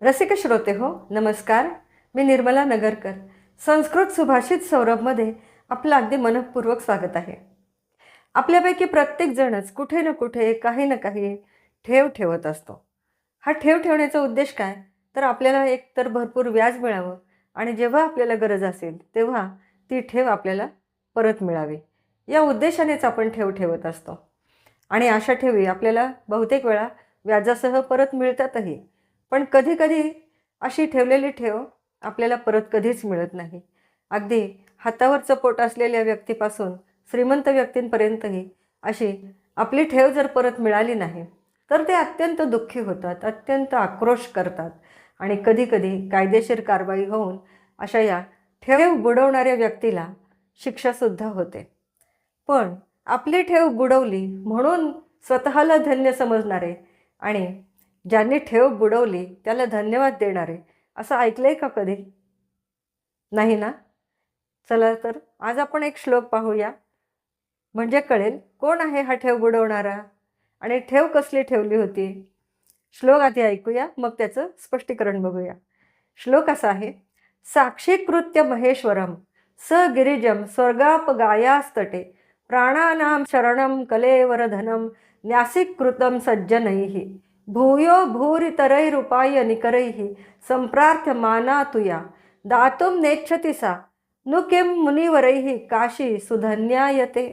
रसिक श्रोते हो, नमस्कार. मी निर्मला नगरकर. संस्कृत सुभाषित सौरभमध्ये आपलं अगदी मनःपूर्वक स्वागत आहे. आपल्यापैकी प्रत्येक जणच कुठे ना कुठे काही ना काही ठेव ठेवत असतो. हा ठेव ठेवण्याचा उद्देश काय? तर आपल्याला एक तर भरपूर व्याज मिळावं आणि जेव्हा आपल्याला गरज असेल तेव्हा ती ठेव आपल्याला परत मिळावी, या उद्देशानेच आपण ठेव ठेवत असतो. आणि अशा ठेवी आपल्याला बहुतेक वेळा व्याजासह परत मिळतातही. पण कधी-कधी अशी ठेवलेली ठेव आपल्याला परत कधीच मिळत नाही. अगदी हातावरचं पोट असलेल्या व्यक्तीपासून श्रीमंत व्यक्तींपर्यंतही अशी आपली ठेव जर परत मिळाली नाही, तर ते अत्यंत दुःखी होतात, अत्यंत आक्रोश करतात आणि कधी-कधी कायदेशीर कारवाई होऊन अशा या ठेव बुडवणाऱ्या व्यक्तीला शिक्षासुद्धा होते. पण आपली ठेव बुडवली म्हणून स्वतःला धन्य समजणारे आणि ज्यांनी ठेव बुडवली त्याला धन्यवाद देणारे असं ऐकलंय का कधी? नाही ना? चला तर आज आपण एक श्लोक पाहूया, म्हणजे कळेल कोण आहे हा ठेव बुडवणारा आणि ठेव कसली ठेवली होती. श्लोक आधी ऐकूया, मग त्याचं स्पष्टीकरण बघूया. श्लोक असा आहे: साक्षीकृत्य महेश्वरम स गिरिजम स्वर्गापगायास्तटे प्राणानां शरणं कलेवरधनं न्यासीकृतं सज्जनैः भूयो भूरितरैरुपाय निकरैः सम्प्रार्थ्यमाना तुया दातुं नेच्छति सा नु किं मुनिवरैः काशी सुधन्यायते.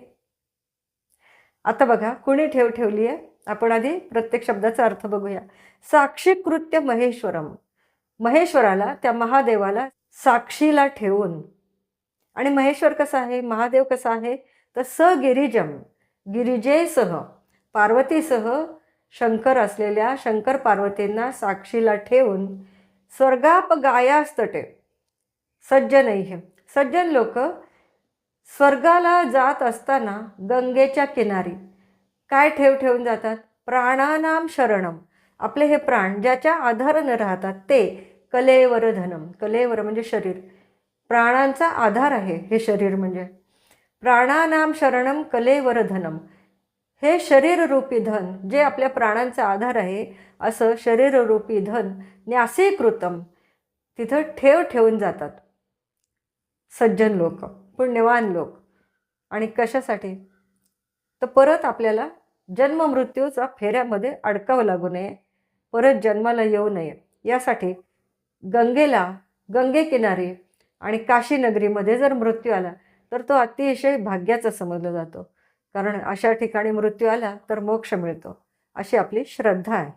आता बघा कुणी ठेव ठेवली आहे. आपण आधी प्रत्येक शब्दाचा अर्थ बघूया. साक्षीकृत्य महेश्वरम, महेश्वराला, त्या महादेवाला साक्षीला ठेवून. आणि महेश्वर कसा आहे, महादेव कसा आहे, तर सगिरिजम, गिरिजेसह, पार्वतीसह शंकर असलेल्या शंकर पार्वतींना साक्षीला ठेवून स्वर्गापगायास्तटे सज्जनैः, सज्जन लोक स्वर्गाला जात असताना गंगेच्या किनारी काय ठेव ठेवून जातात? प्राणानाम शरणम, आपले हे प्राण ज्याच्या आधारानं राहतात ते, कलेवर धनम, कलेवर म्हणजे शरीर, प्राणांचा आधार आहे हे शरीर, म्हणजे प्राणानाम शरणम कलेवर धनम, हे शरीररूपी धन जे आपल्या प्राणांचा आधार आहे, असं शरीररूपी धन न्यासीकृतम, तिथं ठेव ठेवून जातात सज्जन लोक, पुण्यवान लोक. आणि कशासाठी? तर परत आपल्याला जन्ममृत्यूचा फेऱ्यामध्ये अडकावं लागू नये, परत जन्माला येऊ नये, यासाठी गंगेला, गंगेकिनारी आणि काशी नगरीमध्ये जर मृत्यू आला तर तो अतिशय भाग्याचा समजला जातो, कारण अशा ठिकाणी मृत्यू आला तर मोक्ष मिळतो, अशी आपली श्रद्धा आहे.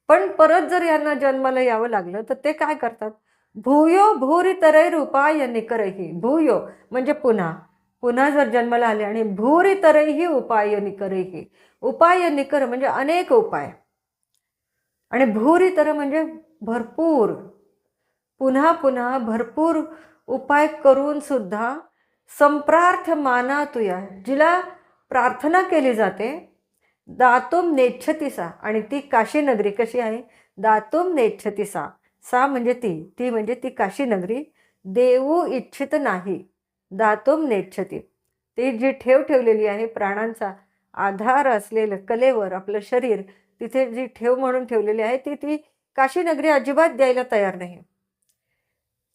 पण परत जर यांना जन्माला यावं लागलं तर ते काय करतात? भूयो भूरितरैरुपाय निकरैः, भूयो म्हणजे पुन्हा, पुन्हा जर जन्माला आले, आणि भूरितरैः उपाय निकरैः, उपाय निकर म्हणजे अनेक उपाय, आणि भूरितर म्हणजे भरपूर, पुन्हा पुन्हा भरपूर उपाय करून सुद्धा संप्रार्थ माना तुया, जिला प्रार्थना केली जाते, दातुम नेच्छति सा, आणि ती काशी नगरी कशी आहे? दातुम नेच्छति सा, सा म्हणजे ती, ती म्हणजे ती काशी नगरी देऊ इच्छित नाही, दातुम नेच्छति, ती जी ठेव ठेवलेली आहे, प्राणांचा आधार असलेलं कलेवर आपलं शरीर, तिथे जी ठेव म्हणून ठेवलेली आहे ती काशी नगरी अजिबात द्यायला तयार नाही.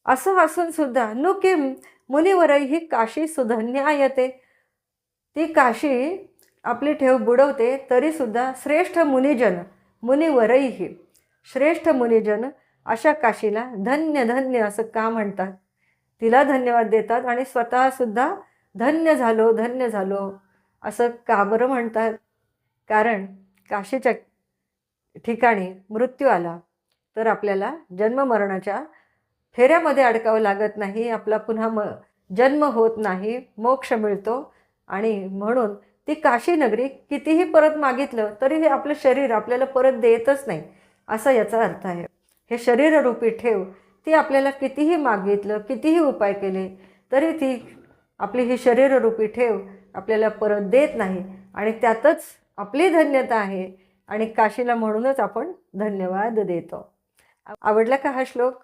असं असून सुद्धा नु किम मुनिवरैः काशी सुधन्यायते, ती काशी आपली ठेव बुडवते तरीसुद्धा श्रेष्ठ मुनिजन, मुनिवरैः, श्रेष्ठ मुनिजन अशा काशीला धन्य धन्य असं का म्हणतात? तिला धन्यवाद देतात आणि स्वतःसुद्धा धन्य झालो, धन्य झालो असं का बरं म्हणतात? कारण काशीच्या ठिकाणी मृत्यू आला तर आपल्याला जन्ममरणाच्या फेऱ्यामध्ये अडकावं लागत नाही, आपला पुन्हा जन्म होत नाही, मोक्ष मिळतो. आणि म्हणून ती काशी नगरी कितीही परत मागितलं तरी हे आपलं शरीर आपल्याला परत देतच नाही, असा याचा अर्थ आहे. हे शरीररूपी ठेव ती आपल्याला कितीही मागितलं, कितीही उपाय केले तरी ती आपली ही शरीररूपी ठेव आपल्याला परत देत नाही, आणि त्यातच आपली धन्यता आहे, आणि काशीला म्हणूनच आपण धन्यवाद देतो. आवडला का हा श्लोक?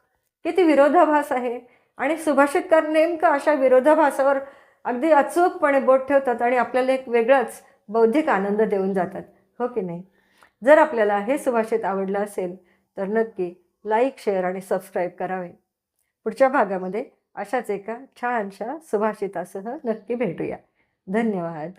किती विरोधाभास आहे, आणि सुभाषितकार नेमकं अशा विरोधाभासावर अगदी अचूकपणे बोट ठेवतात आणि आपल्याला एक वेगळाच बौद्धिक आनंद देऊन जातात, हो की नाही? जर आपल्याला हे सुभाषित आवडलं असेल तर नक्की लाईक, शेअर आणि सबस्क्राईब करावे. पुढच्या भागामध्ये अशाच एका छानशा सुभाषितासह नक्की भेटूया. धन्यवाद.